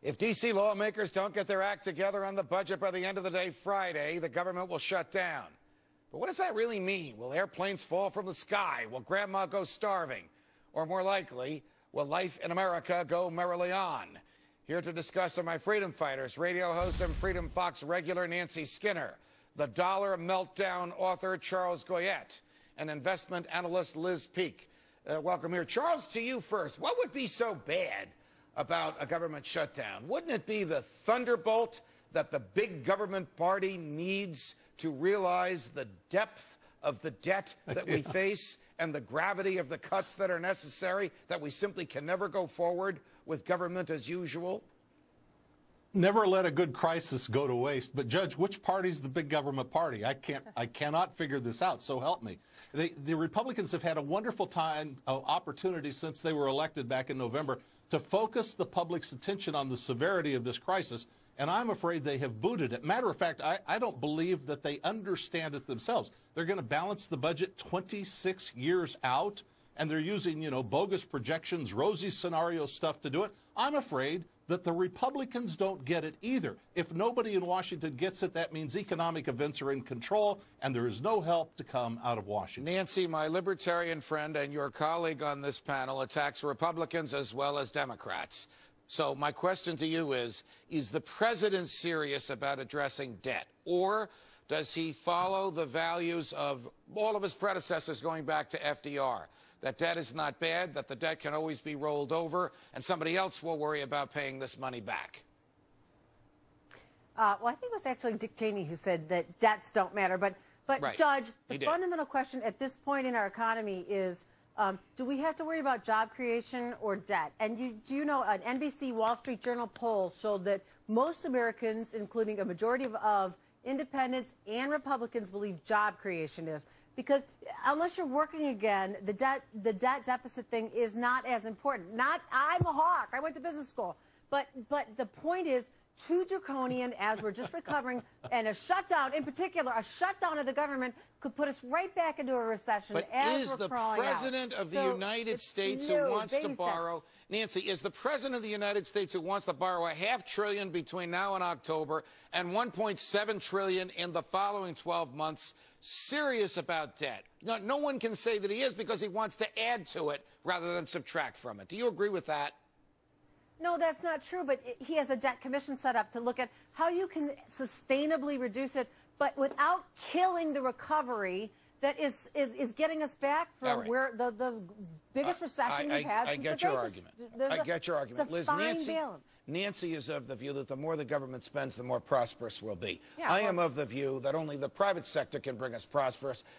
If D.C. lawmakers don't get their act together on the budget by the end of the day Friday, the government will shut down. But what does that really mean? Will airplanes fall from the sky? Will grandma go starving? Or more likely, will life in America go merrily on? Here to discuss are my freedom fighters, radio host and Freedom Fox regular Nancy Skinner, the dollar meltdown author Charles Goyette, and investment analyst Liz Peek. Welcome here. Charles, to you first. What would be so bad about a government shutdown? Wouldn't it be the thunderbolt that the big government party needs to realize the depth of the debt that we face and the gravity of the cuts that are necessary, that we simply can never go forward with government as usual? Never let a good crisis go to waste. But, Judge, which party's the big government party? I cannot figure this out, so help me. The Republicans have had a wonderful opportunity since they were elected back in November to focus the public's attention on the severity of this crisis, and I'm afraid they have booted it. Matter of fact, I don't believe that they understand it themselves. They're going to balance the budget 26 years out, and they're using, bogus projections, rosy scenario stuff to do it. I'm afraid that the Republicans don't get it either. If nobody in Washington gets it, that means economic events are in control, and there is no help to come out of Washington. Nancy, my libertarian friend and your colleague on this panel, attacks Republicans as well as Democrats. So my question to you is the president serious about addressing debt, or does he follow the values of all of his predecessors going back to FDR? That debt is not bad, that the debt can always be rolled over, and somebody else will worry about paying this money back. Well, I think it was actually Dick Cheney who said that debts don't matter. But right. Judge, the fundamental question at this point in our economy is, do we have to worry about job creation or debt? And do you know an NBC Wall Street Journal poll showed that most Americans, including a majority of independents and Republicans, believe job creation is. Because unless you're working again, the debt deficit thing is not as important. I'm a hawk. I went to business school. But the point is, too draconian as we're just recovering, and a shutdown, in particular, a shutdown of the government could put us right back into a recession. But is the President of the United States who wants to borrow, Nancy, is the President of the United States who wants to borrow $500 billion between now and October and $1.7 trillion in the following 12 months serious about debt? No one can say that he is, because he wants to add to it rather than subtract from it. Do you agree with that? No, that's not true, but he has a debt commission set up to look at how you can sustainably reduce it, but without killing the recovery that is getting us back from where the biggest recession we've had since the Great Depression. I get your argument. Liz, Nancy is of the view that the more the government spends, the more prosperous we'll be. Yeah, I am of the view that only the private sector can bring us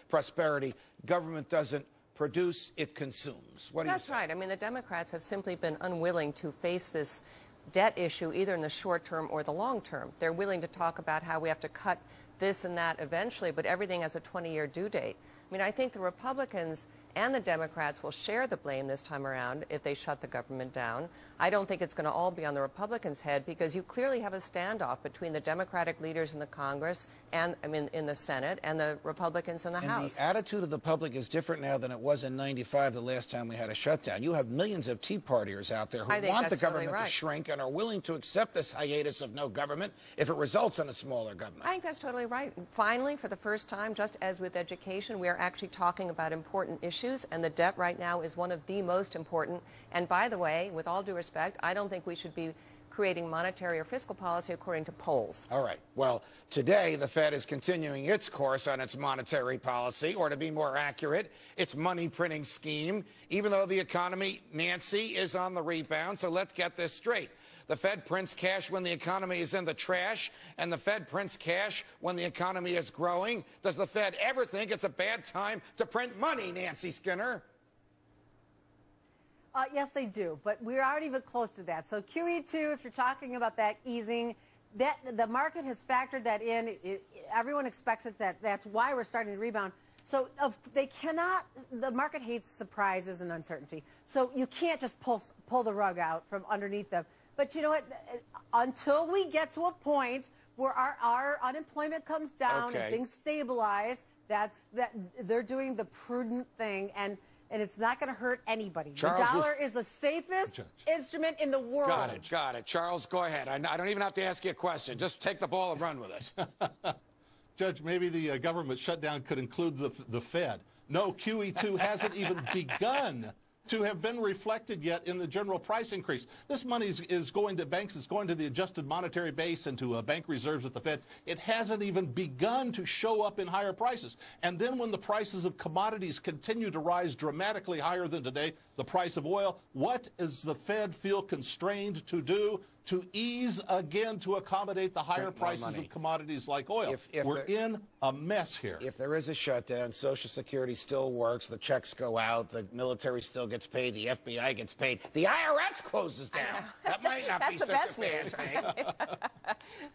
prosperity. Government doesn't produce, it consumes. What do you say? That's right. I mean, the Democrats have simply been unwilling to face this debt issue either in the short term or the long term. They're willing to talk about how we have to cut this and that eventually, but everything has a 20-year due date. I mean, I think the Republicans and the Democrats will share the blame this time around if they shut the government down. I don't think it's going to all be on the Republicans' head, because you clearly have a standoff between the Democratic leaders in the Congress and, in the Senate, and the Republicans in the House. The attitude of the public is different now than it was in '95, the last time we had a shutdown. You have millions of Tea Partiers out there who want the government to shrink and are willing to accept this hiatus of no government if it results in a smaller government. I think that's totally right. Finally, for the first time, just as with education, we are actually talking about important issues, and the debt right now is one of the most important. And by the way, with all due respect, I don't think we should be creating monetary or fiscal policy according to polls. All right. Well, today the Fed is continuing its course on its monetary policy, or to be more accurate, its money printing scheme, even though the economy, Nancy, is on the rebound. So let's get this straight. The Fed prints cash when the economy is in the trash, and the Fed prints cash when the economy is growing. Does the Fed ever think it's a bad time to print money, Nancy Skinner? Yes, they do, but we're not even close to that. So QE2, if you're talking about that easing, the market has factored that in. Everyone expects it. That's why we're starting to rebound. So they cannot. The market hates surprises and uncertainty. So you can't just pull the rug out from underneath them. But you know what? Until we get to a point where our unemployment comes down and things stabilize, they're doing the prudent thing. And and it's not going to hurt anybody. Charles, the dollar is the safest instrument in the world. Got it. Charles, go ahead. I don't even have to ask you a question. Just take the ball and run with it. Judge, maybe the government shutdown could include the Fed. No, QE2 hasn't even begun to have been reflected yet in the general price increase. This money is going to banks, it's going to the adjusted monetary base and to bank reserves at the Fed. It hasn't even begun to show up in higher prices. And then when the prices of commodities continue to rise dramatically higher than today, the price of oil, what does the Fed feel constrained to do? To ease again to accommodate the higher prices of commodities like oil. We're in a mess here. If there is a shutdown, Social Security still works, the checks go out, the military still gets paid, the FBI gets paid, the IRS closes down. That might not be such a bad thing.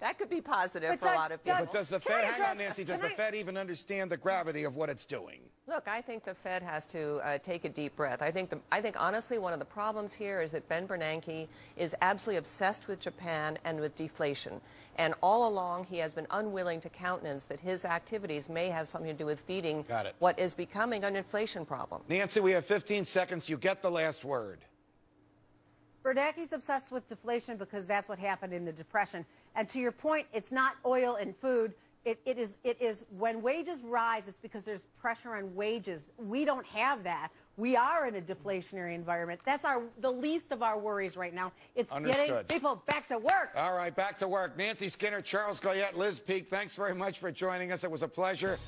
That could be positive for a lot of people. But does the Fed, hang on, Nancy, does the Fed even understand the gravity of what it's doing? Look, I think the Fed has to take a deep breath. I think honestly one of the problems here is that Ben Bernanke is absolutely obsessed with Japan and with deflation. And all along he has been unwilling to countenance that his activities may have something to do with feeding what is becoming an inflation problem. Nancy, we have 15 seconds. You get the last word. Bernanke's obsessed with deflation because that's what happened in the Depression. And to your point, it's not oil and food. It is when wages rise, it's because there's pressure on wages. We don't have that. We are in a deflationary environment. That's the least of our worries right now. It's getting people back to work. All right, back to work. Nancy Skinner, Charles Goyette, Liz Peek, thanks very much for joining us. It was a pleasure.